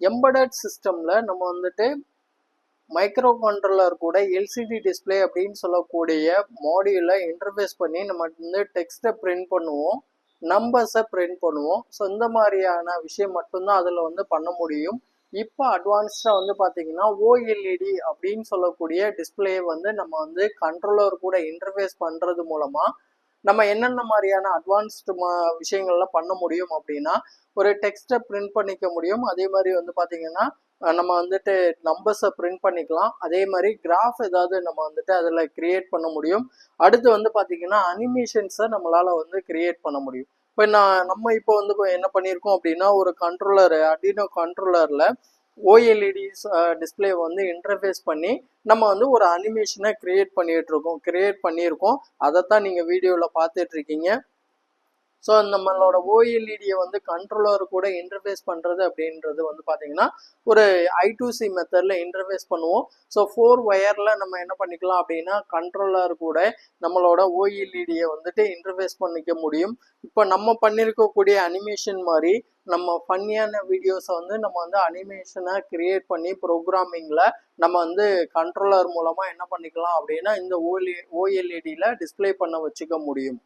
Embedded சிஸ்டம்ல நம்ம வந்துட்டு மைக்ரோ கண்ட்ரோலர் கூட எல்சிடி டிஸ்பிளே அப்படின்னு சொல்லக்கூடிய மாடியூலை இன்டர்ஃபேஸ் பண்ணி நம்ம வந்து டெக்ஸ்ட்டை பிரிண்ட் பண்ணுவோம், நம்பர்ஸை பிரிண்ட் பண்ணுவோம். ஸோ இந்த மாதிரியான விஷயம் மட்டும்தான் அதில் வந்து பண்ண முடியும். இப்போ அட்வான்ஸ்டாக வந்து பார்த்தீங்கன்னா ஓஎல்இடி அப்படின்னு சொல்லக்கூடிய டிஸ்பிளே வந்து நம்ம வந்து கண்ட்ரோலர் கூட இன்டர்ஃபேஸ் பண்ணுறது மூலமாக நம்ம என்னென்ன மாதிரியான அட்வான்ஸ்டு விஷயங்கள்லாம் பண்ண முடியும் அப்படின்னா, ஒரு டெக்ஸ்ட்டை பிரிண்ட் பண்ணிக்க முடியும். அதே மாதிரி வந்து பார்த்தீங்கன்னா நம்ம வந்துட்டு நம்பர்ஸை பிரிண்ட் பண்ணிக்கலாம். அதே மாதிரி கிராஃப் ஏதாவது நம்ம வந்துட்டு அதில் கிரியேட் பண்ண முடியும். அடுத்து வந்து பார்த்தீங்கன்னா அனிமேஷன்ஸை நம்மளால் வந்து கிரியேட் பண்ண முடியும். இப்போ நம்ம இப்போ வந்து என்ன பண்ணியிருக்கோம் அப்படின்னா, ஒரு கண்ட்ரோலர் அர்டினோ கண்ட்ரோலரில் ஓஎல்இடி டிஸ்பிளே வந்து இன்டர்ஃபேஸ் பண்ணி நம்ம வந்து ஒரு அனிமேஷனை கிரியேட் பண்ணியிருக்கோம். அதைத்தான் நீங்கள் வீடியோவில் பார்த்துட்டு இருக்கீங்க. ஸோ நம்மளோட ஓஎல்இடியை வந்து கண்ட்ரோலர் கூட இன்டர்ஃபேஸ் பண்ணுறது அப்படின்றது வந்து பார்த்தீங்கன்னா ஒரு I2C மெத்தடில் இன்டர்ஃபேஸ் பண்ணுவோம். ஸோ 4 ஒயரில் நம்ம என்ன பண்ணிக்கலாம் அப்படின்னா கண்ட்ரோலர் கூட நம்மளோட ஓஎல்இடியை வந்துட்டு இன்டர்ஃபேஸ் பண்ணிக்க முடியும். இப்போ நம்ம பண்ணியிருக்கக்கூடிய அனிமேஷன் மாதிரி நம்ம ஃபன்னியான வீடியோஸை வந்து நம்ம வந்து அனிமேஷனை கிரியேட் பண்ணி ப்ரோக்ராமிங்கில் நம்ம வந்து கண்ட்ரோலர் மூலமாக என்ன பண்ணிக்கலாம் அப்படின்னா இந்த ஓஎல்இடியில் டிஸ்பிளே பண்ண வச்சுக்க முடியும்.